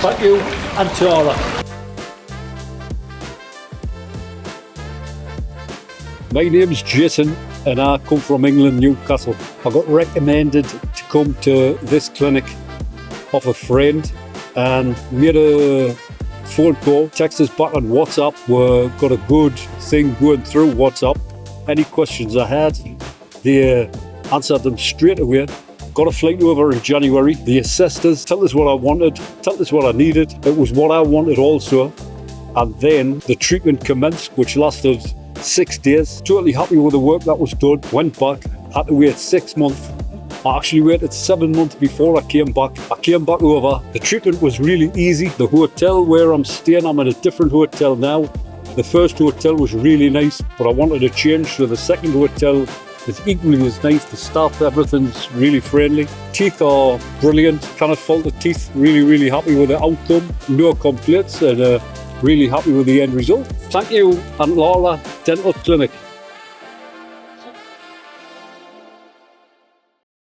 Thank you, Antlara. My name's Jason and I come from England, Newcastle. I got recommended to come to this clinic off a friend and made a phone call, text us back on WhatsApp. We got a good thing going through WhatsApp. Any questions I had, they answered them straight away. Got a flight over in January. They assessed us, told us what I wanted, told us what I needed. It was what I wanted also. And then the treatment commenced, which lasted 6 days. Totally happy with the work that was done. Went back, had to wait 6 months. I actually waited 7 months before I came back. I came back over. The treatment was really easy. The hotel where I'm staying, I'm in a different hotel now. The first hotel was really nice, but I wanted to change, so the second hotel is equally as nice. The staff, everything's really friendly. Teeth are brilliant. Cannot fault the teeth. Really happy with the outcome. No complaints, and really happy with the end result. Thank you, Antlara Dental Clinic.